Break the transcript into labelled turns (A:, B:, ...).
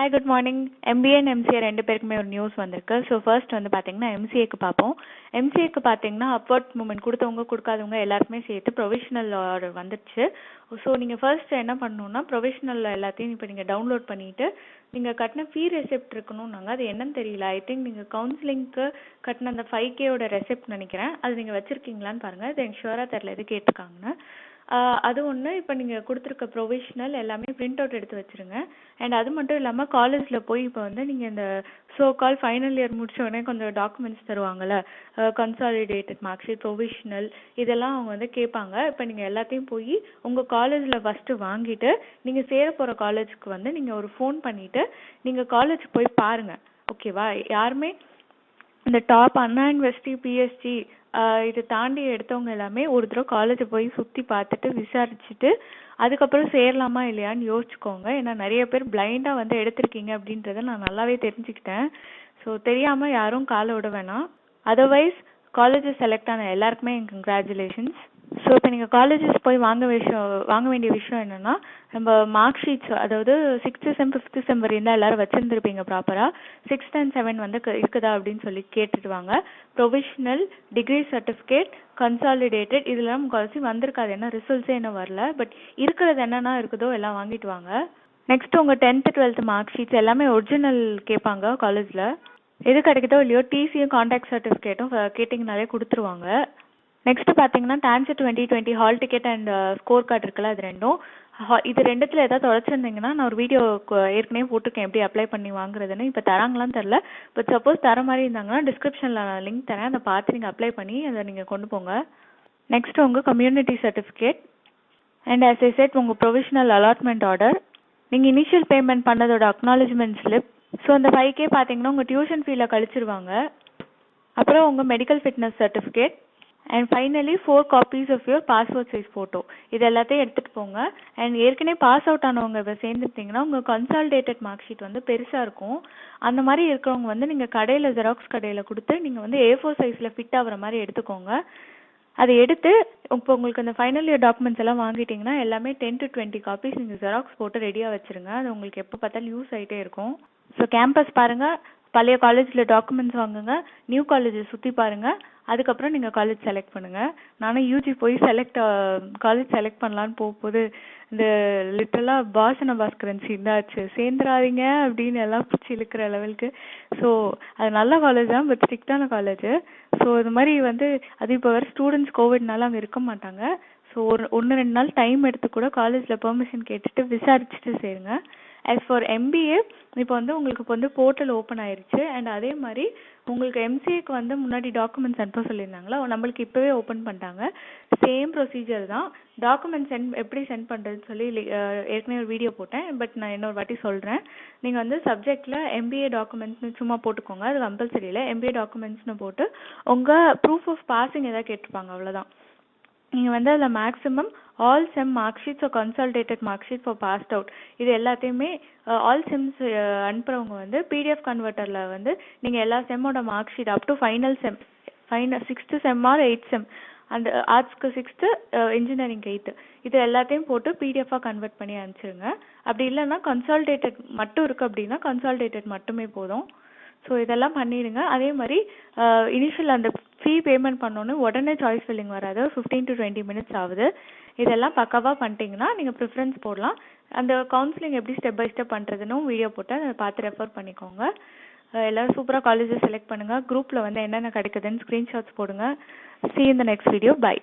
A: Hi good morning. MBA and MCA ரெண்டு பேருக்குமே ஒரு நியூஸ் வந்திருக்கு. ஸோ ஃபர்ஸ்ட் வந்து பார்த்தீங்கன்னா எம்சிஏக்கு பார்ப்போம். எம்சிஏக்கு பார்த்தீங்கன்னா அப்வர்ட் மூவ்மெண்ட் கொடுத்தவங்க கொடுக்காதவங்க எல்லாருக்குமே சேர்த்து ப்ரொவிஷனல் ஆர்டர் வந்துடுச்சு. ஸோ நீங்கள் ஃபர்ஸ்ட் என்ன பண்ணணும்னா ப்ரொவிஷனல் எல்லாத்தையும் இப்போ நீங்கள் டவுன்லோட் பண்ணிவிட்டு நீங்கள் கட்டின ஃபீ ரெசிப்ட் இருக்கணும்னாங்க. அது என்னன்னு தெரியல. ஐ திங்க் நீங்கள் கவுன்சிலிங்க்கு கட்டின அந்த 5K ரெசிப்ட் நினைக்கிறேன். அது நீங்கள் வச்சுருக்கீங்களான்னு பாருங்கள். இது எனக்கு ஷுவராக தெரில எது கேட்டிருக்காங்கன்னு. அது ஒன்று. இப்போ நீங்கள் கொடுத்துருக்க ப்ரொவிஷனல் எல்லாமே பிரிண்ட் அவுட் எடுத்து வச்சுருங்க. அண்ட் அது மட்டும் இல்லாமல் காலேஜில் போய் இப்போ வந்து நீங்கள் இந்த கால் ஃபைனல் இயர் முடிச்ச உடனே கொஞ்சம் டாக்குமெண்ட்ஸ் தருவாங்கள்ல, கன்சாலிடேட்டட் மார்க் ஷீட், ப்ரொவிஷனல், இதெல்லாம் அவங்க வந்து கேட்பாங்க. இப்போ நீங்கள் எல்லாத்தையும் போய் உங்கள் காலேஜில் ஃபஸ்ட்டு வாங்கிட்டு நீங்கள் சேர போகிற காலேஜுக்கு வந்து நீங்கள் ஒரு ஃபோன் பண்ணிவிட்டு நீங்கள் காலேஜ் போய் பாருங்கள். ஓகேவா? யாருமே இந்த டாப் அண்ணா யூனிவர்சிட்டி, பிஎஸ்டி இதை தாண்டி எடுத்தவங்க எல்லாமே ஒரு தடவை காலேஜை போய் சுற்றி பார்த்துட்டு விசாரிச்சுட்டு அதுக்கப்புறம் சேரலாமா இல்லையான்னு யோசிச்சுக்கோங்க. ஏன்னா நிறைய பேர் பிளைண்டாக வந்து எடுத்திருக்கீங்க அப்படின்றத நான் நல்லாவே தெரிஞ்சுக்கிட்டேன். ஸோ தெரியாமல் யாரும் காலை விட வேணாம். அதர்வைஸ் காலேஜஸ் செலக்ட் ஆன எல்லாருக்குமே என் கங்க்ராச்சுலேஷன்ஸ். ஸோ இப்போ நீங்கள் காலேஜஸ் போய் வாங்க வேண்டிய விஷயம் என்னென்னா, நம்ம மார்க் ஷீட்ஸ், அதாவது 6th செம் 5th செம் வரையும் எல்லாரும் வச்சுருந்துருப்பீங்க ப்ராப்பராக. 6th and 7 வந்து இருக்குதா அப்படின்னு சொல்லி கேட்டுட்டு வாங்க. ப்ரொவிஷனல், டிகிரி சர்டிஃபிகேட், கன்சாலிடேட்டட் இதெல்லாம் முக்கால்வாசி வந்திருக்காது. ஏன்னா ரிசல்ட்ஸே இன்னும் வரல. பட் இருக்கிறது என்னென்னா இருக்குதோ எல்லாம் வாங்கிட்டு வாங்க. நெக்ஸ்ட் உங்கள் 10th 12th மார்க் ஷீட்ஸ் எல்லாமே ஒரிஜினல் கேட்பாங்க காலேஜில். எது கிடைக்குதோ இல்லையோ டிசியும் கான்டாக்ட் சர்டிஃபிகேட்டும் கேட்டிங்கனாலே கொடுத்துருவாங்க. நெக்ஸ்ட் பார்த்தீங்கன்னா TANCET 2020 hall ticket and score card இருக்குல்ல, அது ரெண்டும். இது ரெண்டுத்தில் ஏதாவது தொலைச்சிருந்தீங்கன்னா நான் ஒரு வீடியோ ஏற்கனவே போட்டிருக்கேன் எப்படி அப்ளை பண்ணி வாங்குறதுன்னு. இப்போ தராங்களான்னு தெரில. பட் சப்போஸ் தர மாதிரி இருந்தாங்கன்னா டிஸ்கிரிப்ஷனில் நான் லிங்க் தரேன். அதை பார்த்து நீங்கள் அப்ளை பண்ணி அதை நீங்கள் கொண்டு போங்க. நெக்ஸ்ட் உங்கள் community certificate and as I said உங்கள் ப்ரொவிஷனல் அலாட்மெண்ட் ஆர்டர், நீங்கள் இனிஷியல் பேமெண்ட் பண்ணதோட அக்னாலஜ்மெண்ட் ஸ்லிப். ஸோ அந்த 5K பார்த்தீங்கன்னா உங்கள் டியூஷன் ஃபீஸில் கழிச்சிருவாங்க. அப்புறம் உங்கள் medical fitness certificate and finally 4 copies of your passport size photo. இது எல்லாத்தையும் எடுத்துகிட்டு போங்க. அண்ட் ஏற்கனவே பாஸ் அவுட் ஆனவங்க இப்போ சேர்ந்துருந்தீங்கன்னா உங்கள் கன்சாலிடேட்டட் மார்க் ஷீட் வந்து பெருசாக இருக்கும். அந்த மாதிரி இருக்கிறவங்க வந்து நீங்கள் கடையில் ஜெராக்ஸ் கடையில் கொடுத்து நீங்கள் வந்து A4 சைஸில் ஃபிட் ஆகிற மாதிரி எடுத்துக்கோங்க. அதை எடுத்து இப்போ உங்களுக்கு அந்த ஃபைனல் இயர் டாக்குமெண்ட்ஸ் எல்லாம் வாங்கிட்டீங்கன்னா எல்லாமே 10 to 20 copies நீங்கள் ஜெராக்ஸ் போட்டு ரெடியாக வச்சுருங்க. அது உங்களுக்கு எப்போ பார்த்தாலும் யூஸ் ஆகிட்டே இருக்கும். ஸோ கேம்பஸ் பாருங்கள், பழைய காலேஜில் டாக்குமெண்ட்ஸ் வாங்குங்க, நியூ காலேஜை சுற்றி பாருங்கள். அதுக்கப்புறம் நீங்கள் காலேஜ் செலக்ட் பண்ணுங்கள். நானும் யூஜி போய் காலேஜ் செலக்ட் பண்ணலான்னு போகும்போது இந்த லிட்டரலாக பாசன பாஸ்கரன் சீன் தான் ஆச்சு. சேர்ந்துடாதீங்க அப்படின்னு எல்லாம் பிடிச்சி இழுக்கிற லெவலுக்கு. ஸோ அது நல்ல காலேஜ் தான், பட் ஸ்ட்ரிக்டான காலேஜ். ஸோ இது மாதிரி வந்து அது இப்போ வேறு ஸ்டூடெண்ட்ஸ் கோவிட்னால அங்கே இருக்க மாட்டாங்க. ஸோ ஒரு 1-2 நாள் டைம் எடுத்து கூட காலேஜில் பெர்மிஷன் கேட்டுட்டு விசாரிச்சுட்டு சேருங்க. as for MBA இப்போ வந்து உங்களுக்கு இப்போ வந்து போர்ட்டல் ஓப்பன் ஆயிருச்சு. அண்ட் அதே மாதிரி உங்களுக்கு எம்சிஏக்கு வந்து முன்னாடி டாக்குமெண்ட்ஸ் அனுப்ப சொல்லியிருந்தாங்களா, நம்மளுக்கு இப்போவே ஓப்பன் பண்ணிட்டாங்க. சேம் ப்ரொசீஜர் தான். டாக்குமெண்ட் எப்படி சென்ட் பண்ணுறதுன்னு சொல்லி ஏற்கனவே ஒரு வீடியோ போட்டேன். பட் நான் இன்னொரு வாட்டி சொல்கிறேன். நீங்கள் வந்து சப்ஜெக்டில் MBA டாக்குமெண்ட்ஸ்னு சும்மா போட்டுக்கோங்க. அது கம்பல்சரி இல்லை. MBA டாக்குமெண்ட்ஸ்னு போட்டு உங்கள் ப்ரூஃப் ஆஃப் பாசிங் எதாவது கேட்டிருப்பாங்க, அவ்வளோதான். நீங்கள் வந்து அதில் maximum all sem mark sheets consolidated mark sheet for passed out இது எல்லாத்தையுமே ஆல் செம்ஸ் அனுப்புகிறவங்க வந்து PDF கன்வெர்ட்டரில் வந்து நீங்கள் எல்லா செம்மோட mark sheet up to final 6th sem or 8th sem, அந்த ஆர்ட்ஸ்க்கு 6th, இன்ஜினியரிங் 8th, இது எல்லாத்தையும் போட்டு PDF-ஆக கன்வெர்ட் பண்ணி அனுப்பிச்சிருங்க. அப்படி இல்லைன்னா கன்சாலிடேட்டட் மட்டும் இருக்குது அப்படின்னா கன்சாலிடேட்டட் மட்டுமே போதும். ஸோ இதெல்லாம் பண்ணிடுங்க. அதே மாதிரி இனிஷியல் அந்த ஃபீ பேமெண்ட் பண்ணோன்னு உடனே சாய்ஸ் ஃபில்லிங் வராது. 15 to 20 minutes ஆகுது. இதெல்லாம் பக்காவாக பண்ணிட்டீங்கன்னா நீங்கள் ப்ரிஃபரன்ஸ் போடலாம். அந்த கவுன்சிலிங் எப்படி ஸ்டெப் பை ஸ்டெப் பண்ணுறதுன்னு வீடியோ போட்டு அதை பார்த்து ரெஃபர் பண்ணிக்கோங்க. எல்லோரும் சூப்பராக காலேஜஸ் செலக்ட் பண்ணுங்கள். குரூப்பில் வந்து என்னென்ன கிடைக்குதுன்னு ஸ்க்ரீன்ஷாட்ஸ் போடுங்க. See you in the next video. Bye.